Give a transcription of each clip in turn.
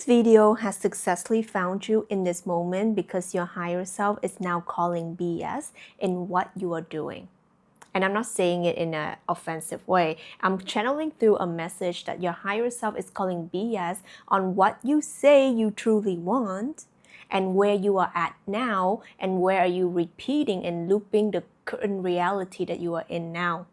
This video has successfully found you in this moment because your higher self is now calling BS in what you are doing. And I'm not saying it in an offensive way. I'm channeling through a message that your higher self is calling BS on what you say you truly want and where you are at now and where are you repeating and looping the current reality that you are in now.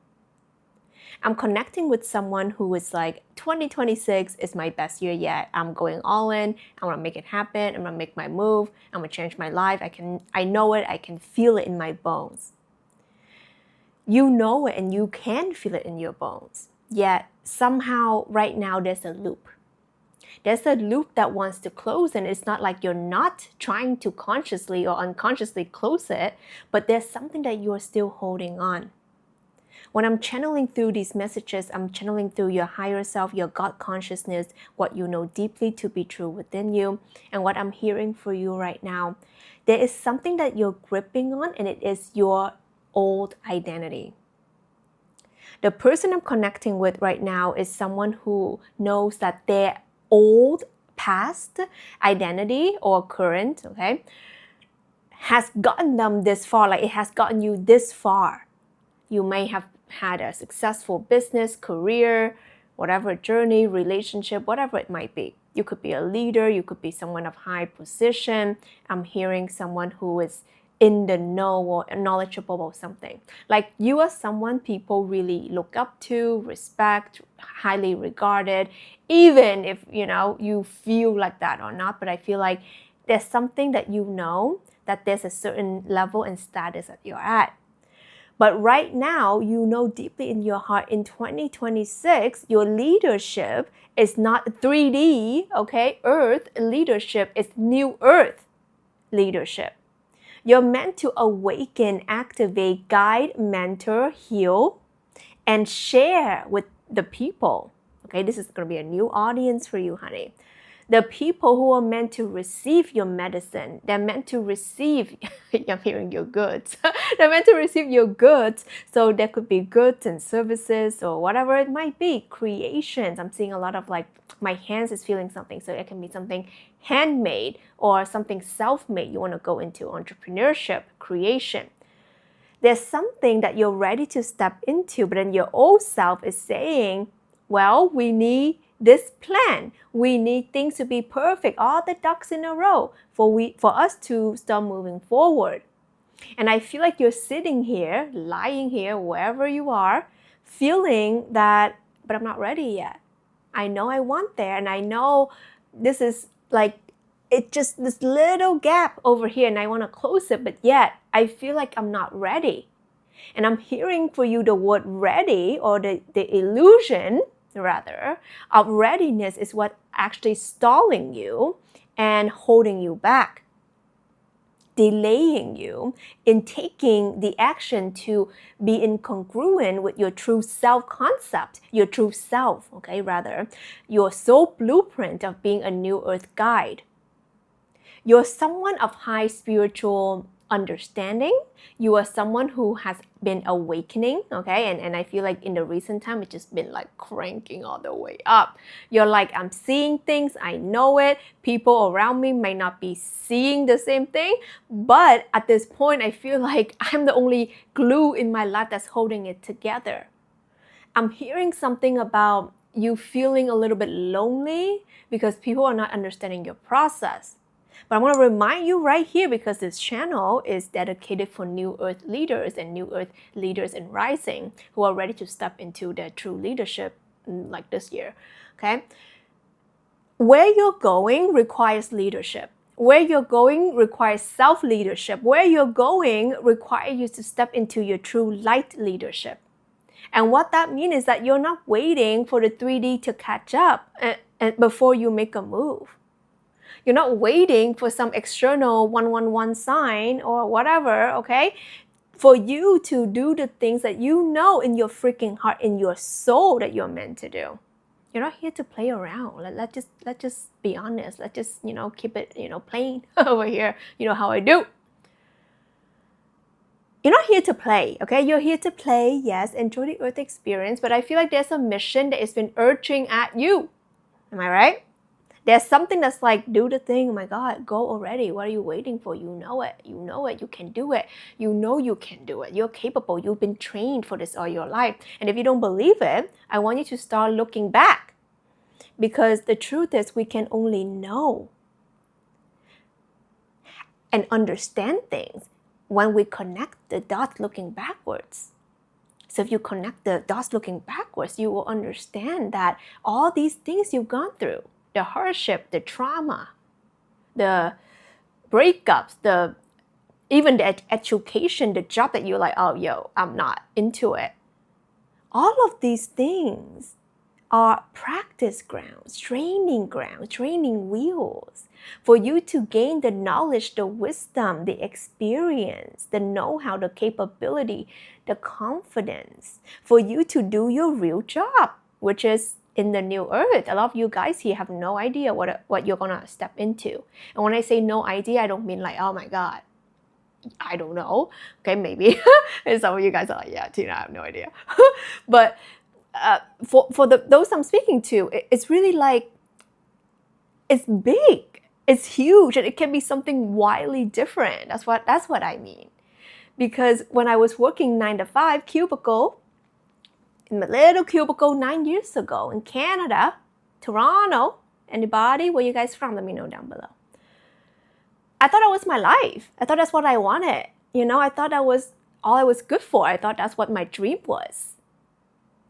I'm connecting with someone who is like, 2026 is my best year yet. I'm going all in. I'm gonna make it happen. I'm gonna make my move. I'm gonna change my life. I know it. I can feel it in my bones. You know it and you can feel it in your bones. Yet somehow right now there's a loop. There's a loop that wants to close, and it's not like you're not trying to consciously or unconsciously close it, but there's something that you're still holding on. When I'm channeling through these messages, I'm channeling through your higher self, your God consciousness, what you know deeply to be true within you, and what I'm hearing for you right now. There is something that you're gripping on, and it is your old identity. The person I'm connecting with right now is someone who knows that their old past identity or current, okay, has gotten them this far, like it has gotten you this far. You may have had a successful business, career, whatever journey, relationship, whatever it might be. You could be a leader, you could be someone of high position. I'm hearing someone who is in the know or knowledgeable about something. Like you are someone people really look up to, respect, highly regarded, even if you feel like that or not. But I feel like there's something that you know that there's a certain level and status that you're at. But right now, you know deeply in your heart, in 2026, your leadership is not 3D, okay? Earth leadership is new earth leadership. You're meant to awaken, activate, guide, mentor, heal, and share with the people. Okay, this is going to be a new audience for you, honey. The people who are meant to receive your medicine, they're meant to receive, I'm hearing your goods. They're meant to receive your goods. So there could be goods and services or whatever it might be, creations. I'm seeing a lot of like, my hands is feeling something. So it can be something handmade or something self-made. You want to go into entrepreneurship, creation. There's something that you're ready to step into, but then your old self is saying, well, we need this plan. We need things to be perfect, all the ducks in a row for us to start moving forward. And I feel like you're sitting here, lying here, wherever you are, feeling that, but I'm not ready yet. I know I want there, and I know this is like, it's just this little gap over here, and I want to close it, but yet I feel like I'm not ready. And I'm hearing for you the word ready, or the illusion rather of readiness is what actually stalling you and holding you back, delaying you in taking the action to be incongruent with your true self concept, your true self, okay, rather your soul blueprint of being a new earth guide. You're someone of high spiritual understanding. You are someone who has been awakening, okay? And I feel like in the recent time, it's just been like cranking all the way up. You're like, I'm seeing things, I know it. People around me may not be seeing the same thing, but at this point, I feel like I'm the only glue in my life that's holding it together. I'm hearing something about you feeling a little bit lonely because people are not understanding your process. But I want to remind you right here, because this channel is dedicated for New Earth leaders and New Earth leaders in rising who are ready to step into their true leadership like this year, okay? Where you're going requires leadership. Where you're going requires self-leadership. Where you're going requires you to step into your true light leadership. And what that means is that you're not waiting for the 3D to catch up before you make a move. You're not waiting for some external 111 sign or whatever, okay? For you to do the things that you know in your freaking heart, in your soul that you're meant to do. You're not here to play around. Let's just be honest. Let's just, keep it, plain over here. You know how I do. You're not here to play, okay? You're here to play, yes, enjoy the earth experience, but I feel like there's a mission that has been urging at you. Am I right? There's something that's like, do the thing. Oh my God, go already. What are you waiting for? You know it. You know it. You can do it. You know you can do it. You're capable. You've been trained for this all your life. And if you don't believe it, I want you to start looking back. Because the truth is, we can only know and understand things when we connect the dots looking backwards. So if you connect the dots looking backwards, you will understand that all these things you've gone through, the hardship, the trauma, the breakups, even the education, the job that you're like, oh, yo, I'm not into it. All of these things are practice grounds, training wheels for you to gain the knowledge, the wisdom, the experience, the know-how, the capability, the confidence for you to do your real job, which is in the new earth. A lot of you guys here have no idea what you're gonna step into. And when I say no idea, I don't mean like, oh my God, I don't know. Okay, maybe. And some of you guys are like, yeah, Tina, I have no idea. But for those I'm speaking to, it's really like, it's big, it's huge, and it can be something wildly different. That's what I mean. Because when I was working 9 to 5 cubicle, in my little cubicle 9 years ago in Canada, Toronto, anybody, where you guys from? Let me know down below. I thought that was my life. I thought that's what I wanted. I thought that was all I was good for. I thought that's what my dream was.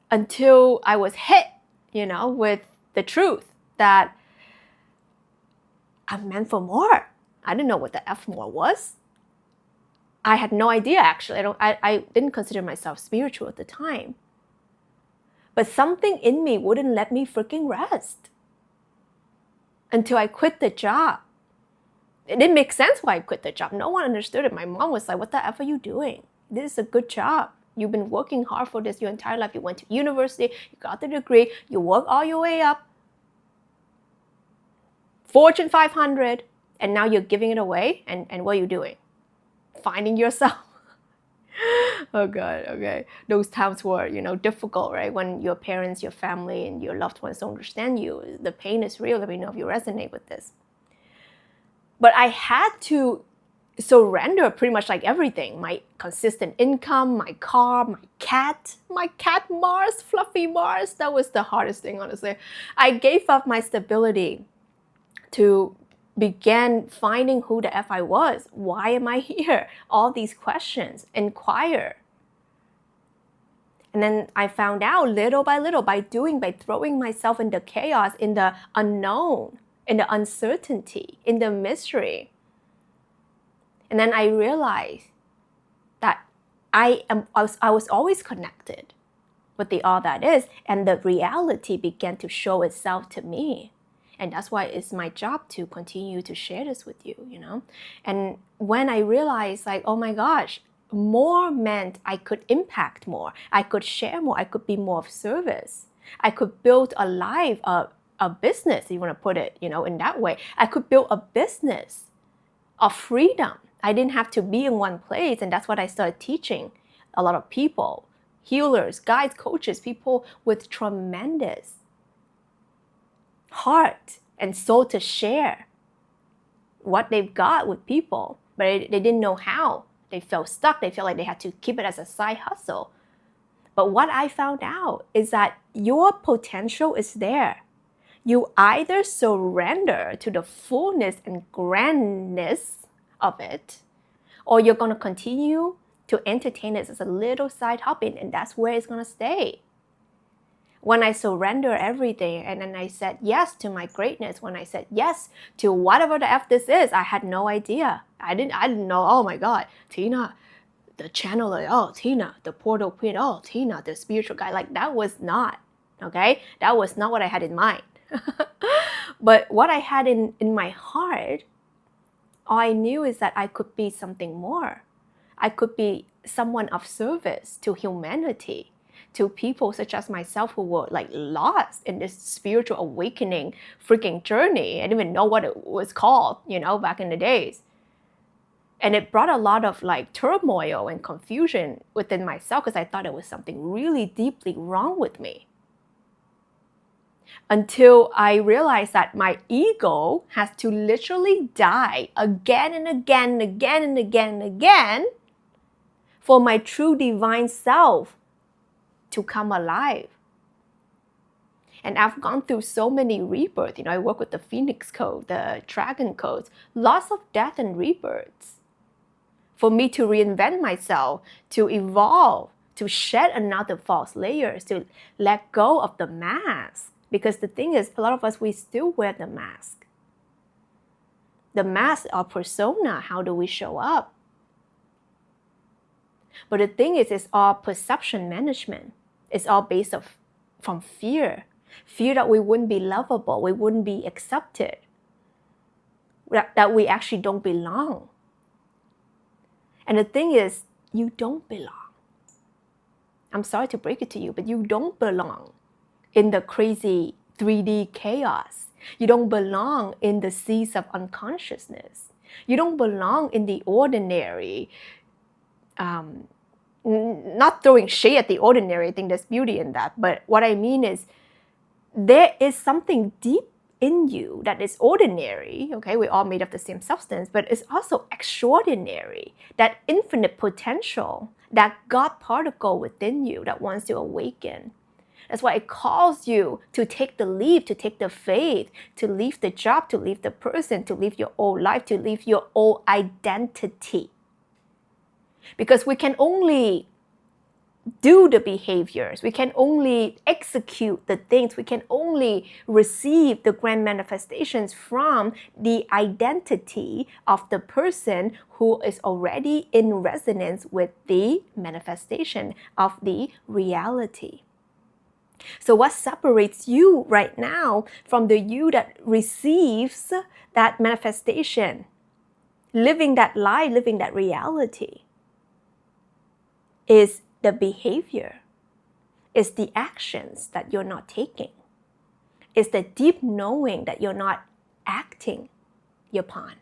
Until I was hit, with the truth that I'm meant for more. I didn't know what the F more was. I had no idea, actually. I didn't consider myself spiritual at the time. But something in me wouldn't let me freaking rest until I quit the job. It didn't make sense why I quit the job. No one understood it. My mom was like, what the F are you doing? This is a good job. You've been working hard for this your entire life. You went to university, you got the degree, you worked all your way up. Fortune 500, and now you're giving it away, and what are you doing? Finding yourself. Oh God, okay. Those times were, difficult, right? When your parents, your family, and your loved ones don't understand you. The pain is real. Let me know if you resonate with this. But I had to surrender pretty much like everything. My consistent income, my car, my cat Mars, fluffy Mars. That was the hardest thing, honestly. I gave up my stability to begin finding who the F I was. Why am I here? All these questions, inquire. And then I found out little by little, by throwing myself into chaos, in the unknown, in the uncertainty, in the mystery. And then I realized that I was always connected with the all that is, and the reality began to show itself to me. And that's why it's my job to continue to share this with you, And when I realized, like, oh my gosh, more meant I could impact more, I could share more, I could be more of service, I could build a life, a business, if you want to put it, in that way. I could build a business of freedom. I didn't have to be in one place, and that's what I started teaching a lot of people, healers, guides, coaches, people with tremendous heart and soul to share what they've got with people, but they didn't know how. They felt stuck. They felt like they had to keep it as a side hustle. But what I found out is that your potential is there. You either surrender to the fullness and grandness of it, or you're going to continue to entertain it as a little side hobby, and that's where it's going to stay. When I surrender everything, and then I said yes to my greatness, when I said yes to whatever the F this is, I had no idea. I didn't know, oh my God, Tina, the channeler, oh, Tina, the portal queen, oh, Tina, the spiritual guide. Like, that was not, okay? That was not what I had in mind. But what I had in my heart, all I knew is that I could be something more. I could be someone of service to humanity, to people such as myself who were like lost in this spiritual awakening freaking journey. I didn't even know what it was called, back in the days. And it brought a lot of like turmoil and confusion within myself, because I thought it was something really deeply wrong with me. until I realized that my ego has to literally die again and again and again and again and again for my true divine self to come alive. And I've gone through so many rebirths. I work with the Phoenix Code, the Dragon Codes, lots of death and rebirths. For me to reinvent myself, to evolve, to shed another false layers, to let go of the mask. Because the thing is, a lot of us, we still wear the mask. The mask, our persona, how do we show up? But the thing is, it's all perception management. It's all based from fear. Fear that we wouldn't be lovable, we wouldn't be accepted, that we actually don't belong. And the thing is, you don't belong. I'm sorry to break it to you, but you don't belong in the crazy 3D chaos. You don't belong in the seas of unconsciousness. You don't belong in the ordinary. Not throwing shade at the ordinary, I think there's beauty in that. But what I mean is, there is something deep in you that is ordinary, okay? We're all made of the same substance, but it's also extraordinary, that infinite potential, that God particle within you that wants to awaken. That's why it calls you to take the leap, to take the faith, to leave the job, to leave the person, to leave your old life, to leave your old identity. Because we can only do the behaviors, we can only execute the things, we can only receive the grand manifestations from the identity of the person who is already in resonance with the manifestation of the reality. So what separates you right now from the you that receives that manifestation, living that life, living that reality, is the behavior, is the actions that you're not taking, is the deep knowing that you're not acting upon.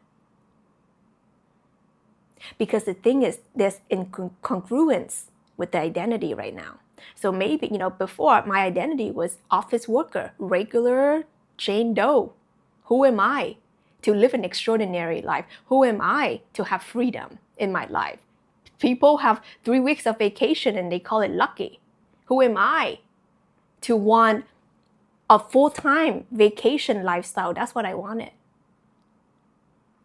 Because the thing is, there's incongruence with the identity right now. So maybe, before my identity was office worker, regular Jane Doe. Who am I to live an extraordinary life? Who am I to have freedom in my life? People have 3 weeks of vacation and they call it lucky. Who am I to want a full-time vacation lifestyle? That's what I wanted.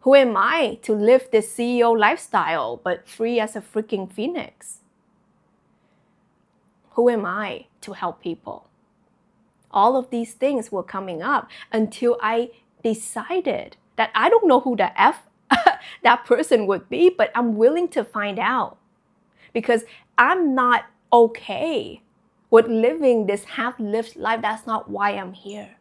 Who am I to live this CEO lifestyle but free as a freaking phoenix? Who am I to help people? All of these things were coming up until I decided that I don't know who the F that person would be, but I'm willing to find out, because I'm not okay with living this half-lived life. That's not why I'm here.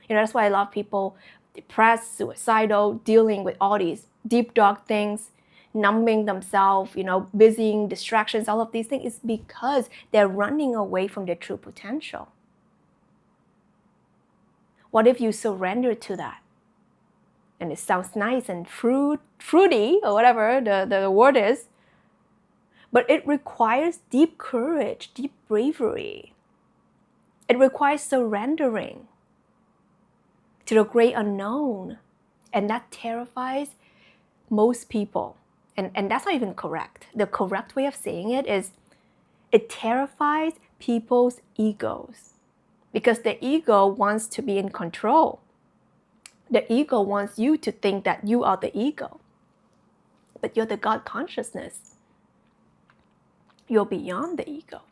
That's why a lot of people depressed, suicidal, dealing with all these deep dark things, numbing themselves, busying, distractions, all of these things, is because they're running away from their true potential. What if you surrender to that? And it sounds nice and fruity, or whatever the word is. But it requires deep courage, deep bravery. It requires surrendering to the great unknown. And that terrifies most people. And that's not even correct. The correct way of saying it is, it terrifies people's egos. Because the ego wants to be in control. The ego wants you to think that you are the ego. But you're the God consciousness. You're beyond the ego.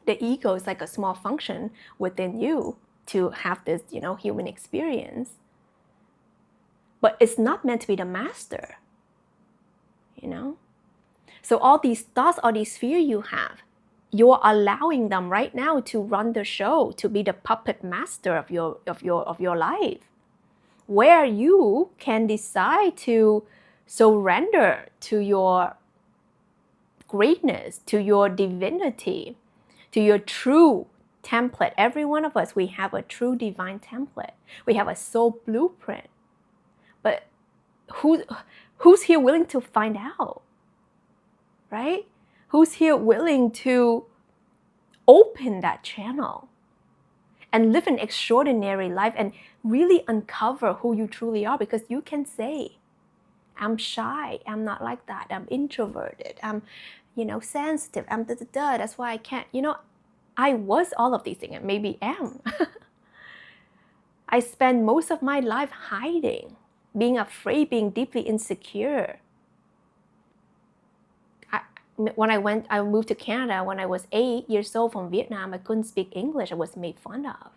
The ego is like a small function within you to have this, human experience. But it's not meant to be the master. So all these thoughts, all these fears you have, you're allowing them right now to run the show, to be the puppet master of your life, where you can decide to surrender to your greatness, to your divinity, to your true template. Every one of us, we have a true divine template. We have a soul blueprint. But who's here willing to find out? Right? Who's here willing to open that channel and live an extraordinary life and really uncover who you truly are, because you can say, I'm shy, I'm not like that, I'm introverted, I'm, sensitive, I'm da-da-da, that's why I can't, I was all of these things and maybe am. I spent most of my life hiding, being afraid, being deeply insecure. When I moved to Canada when I was 8 years old from Vietnam, I couldn't speak English. I was made fun of.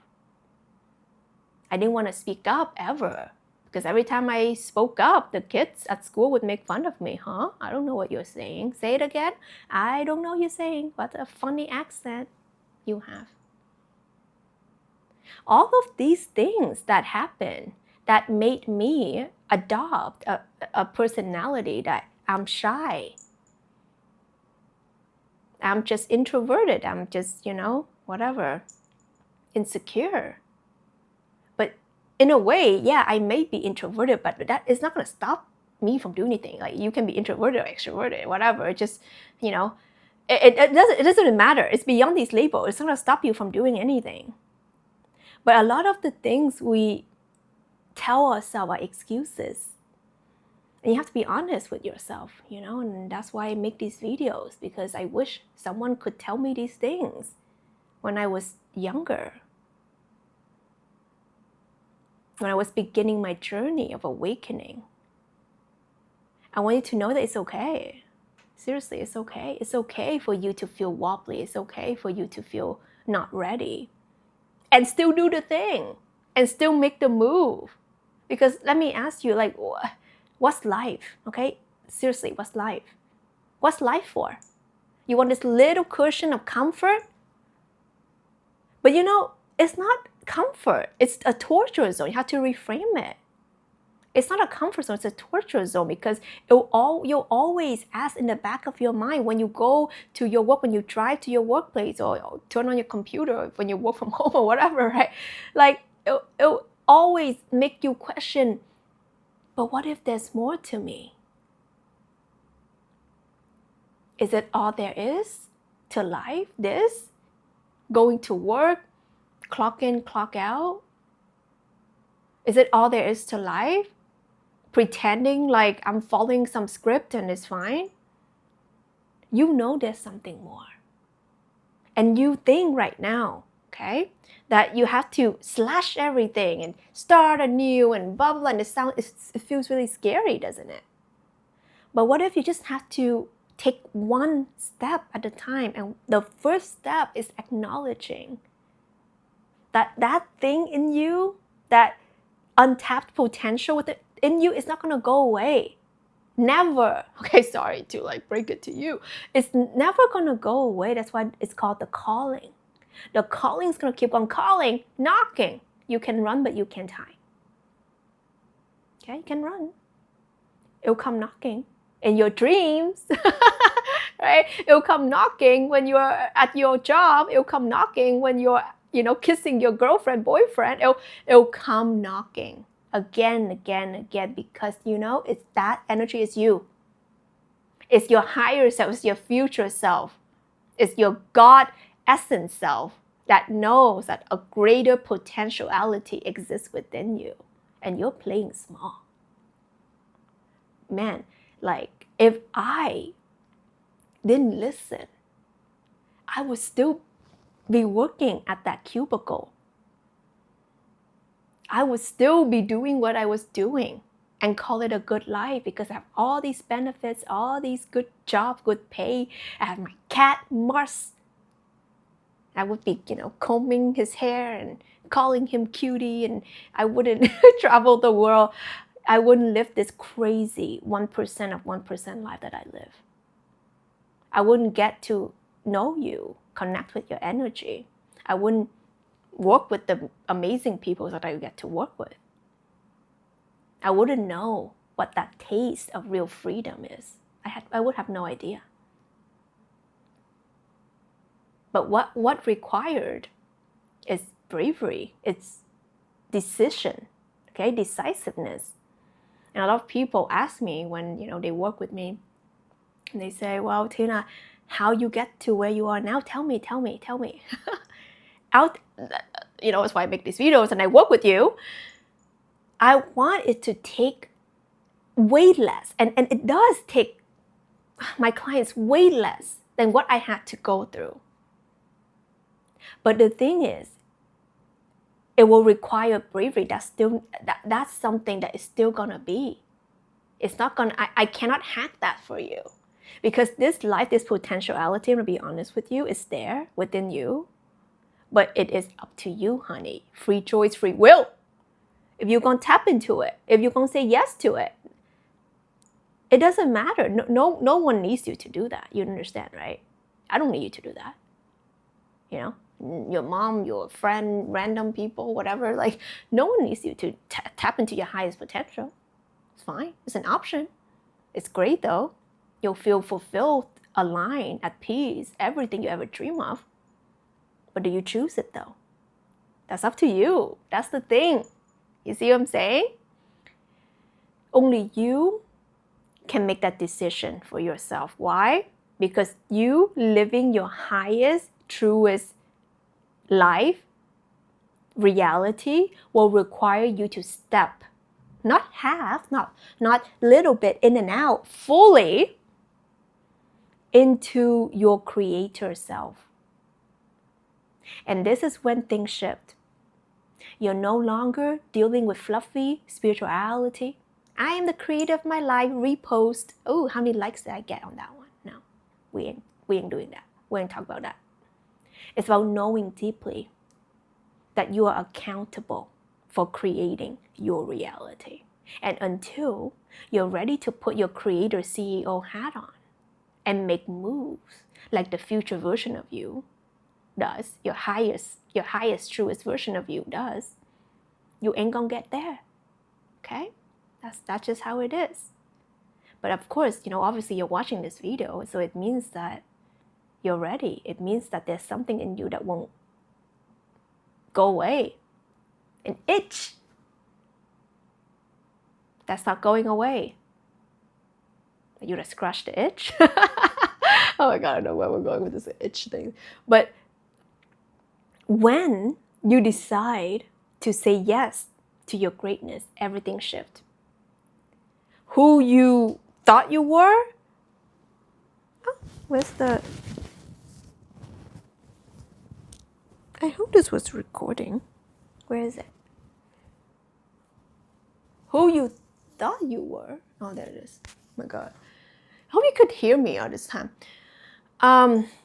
I didn't want to speak up ever, because every time I spoke up, the kids at school would make fun of me. Huh? I don't know what you're saying. Say it again. I don't know what you're saying. What a funny accent you have. All of these things that happened that made me adopt a personality that I'm shy. I'm just introverted. I'm just, whatever, insecure. But in a way, yeah, I may be introverted, but that is not going to stop me from doing anything. Like, you can be introverted or extroverted, whatever. Just, it doesn't matter. It's beyond these labels. It's not going to stop you from doing anything. But a lot of the things we tell ourselves are excuses. And you have to be honest with yourself, and that's why I make these videos, because I wish someone could tell me these things when I was younger. When I was beginning my journey of awakening. I want you to know that it's okay. Seriously, it's okay. It's okay for you to feel wobbly. It's okay for you to feel not ready. And still do the thing. And still make the move. Because let me ask you, like, what's life? Okay? Seriously, what's life? What's life for? You want this little cushion of comfort? But it's not comfort. It's a torture zone. You have to reframe it. It's not a comfort zone. It's a torture zone, because you'll always ask in the back of your mind when you go to your work, when you drive to your workplace, or turn on your computer when you work from home or whatever, right? Like, it'll always make you question, but what if there's more to me? Is it all there is to life? This? Going to work, clock in, clock out? Is it all there is to life? Pretending like I'm following some script and it's fine? You know there's something more. And you think right now, okay, that you have to slash everything and start anew and blah, blah, and it feels really scary, doesn't it? But what if you just have to take one step at a time, and the first step is acknowledging that thing in you, that untapped potential within you, is not going to go away. Never. Okay, sorry to break it to you. It's never going to go away. That's why it's called the calling. The calling is going to keep on calling, knocking. You can run, but you can't hide. Okay, you can run. It'll come knocking in your dreams, right? It'll come knocking when you're at your job. It'll come knocking when you're, kissing your girlfriend, boyfriend. It'll come knocking again, because it's that energy is you. It's your higher self. It's your future self. It's your God essence self that knows that a greater potentiality exists within you, and you're playing small. Man, if I didn't listen, I would still be working at that cubicle. I would still be doing what I was doing and call it a good life, because I have all these benefits, all these good jobs, good pay. I have my cat, Mars. I would be, combing his hair and calling him cutie, and I wouldn't travel the world. I wouldn't live this crazy 1% of 1% life that I live. I wouldn't get to know you, connect with your energy. I wouldn't work with the amazing people that I get to work with. I wouldn't know what that taste of real freedom is. I would have no idea. But what required is bravery. It's decision, okay, decisiveness. And a lot of people ask me when they work with me, and they say, "Well, Tina, how you get to where you are now? Tell me." that's why I make these videos and I work with you. I want it to take way less. And it does take my clients way less than what I had to go through. But the thing is, it will require bravery. That's something that is still gonna be. It's not gonna, I cannot hack that for you. Because this life, this potentiality, I'm gonna be honest with you, is there within you. But it is up to you, honey. Free choice, free will. If you're gonna tap into it, if you're gonna say yes to it, it doesn't matter. No one needs you to do that. You understand, right? I don't need you to do that. Your mom, your friend, random people, whatever. Like, no one needs you to tap into your highest potential. It's fine. It's an option. It's great though. You'll feel fulfilled, aligned, at peace, everything you ever dream of. But do you choose it though? That's up to you. That's the thing. You see what I'm saying? Only you can make that decision for yourself. Why? Because you living your highest, truest life, reality, will require you to step, not half, not little bit in and out, fully into your creator self. And this is when things shift. You're no longer dealing with fluffy spirituality. I am the creator of my life, repost. Oh, how many likes did I get on that one? No, we ain't doing that. We ain't talking about that. It's about knowing deeply that you are accountable for creating your reality. And until you're ready to put your creator CEO hat on and make moves like the future version of you does, your highest, truest version of you does, you ain't gonna get there. Okay? That's just how it is. But of course, obviously you're watching this video, so it means that you're ready. It means that there's something in you that won't go away. An itch that's not going away. You just scratch the itch. Oh my God, I don't know where we're going with this itch thing. But when you decide to say yes to your greatness, everything shifts. Who you thought you were? Oh, where's the... I hope this was recording. Where is it? Who you thought you were? Oh, there it is. Oh my God. I hope you could hear me all this time.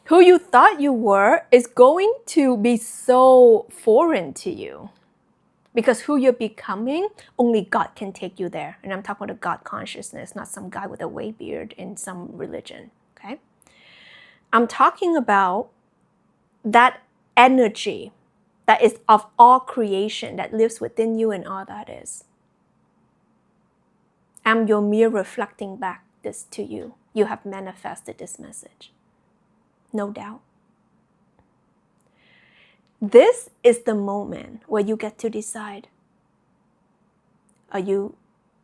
Who you thought you were is going to be so foreign to you. Because who you're becoming, only God can take you there. And I'm talking about a God consciousness, not some guy with a way beard in some religion, okay? I'm talking about that energy that is of all creation, that lives within you and all that is. I'm your mirror reflecting back this to you. You have manifested this message. No doubt. This is the moment where you get to decide. Are you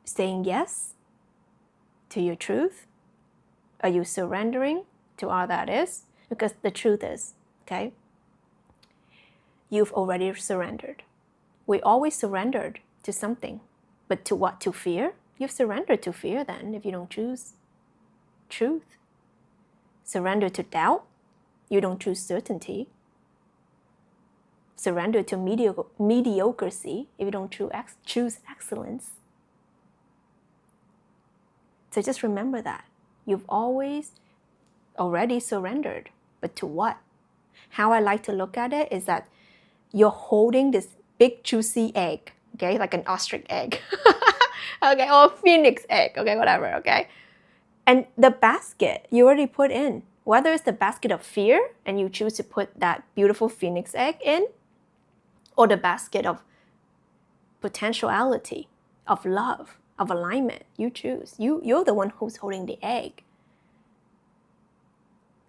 saying yes to your truth? Are you surrendering to all that is? Because the truth is, okay, you've already surrendered. We always surrendered to something. But to what? To fear? You've surrendered to fear then if you don't choose truth. Surrender to doubt. You don't choose certainty. Surrender to mediocrity if you don't choose excellence. So just remember that. You've always already surrendered. But to what? How I like to look at it is that you're holding this big juicy egg, okay? Like an ostrich egg, okay? Or a phoenix egg, okay? Whatever, okay? And the basket you already put in, whether it's the basket of fear and you choose to put that beautiful phoenix egg in, or the basket of potentiality, of love, of alignment, you choose. You're the one who's holding the egg.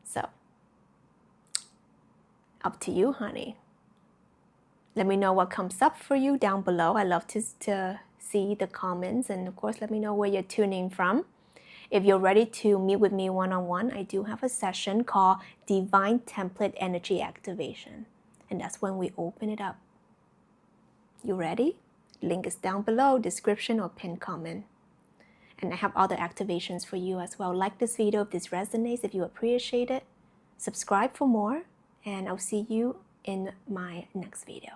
So, up to you, honey. Let me know what comes up for you down below. I love to see the comments, and of course, let me know where you're tuning from. If you're ready to meet with me one-on-one, I do have a session called Divine Template Energy Activation. And that's when we open it up You ready? Link is down below, description or pinned comment. And I have other activations for you as well. Like this video if this resonates, if you appreciate it. Subscribe for more, and I'll see you in my next video.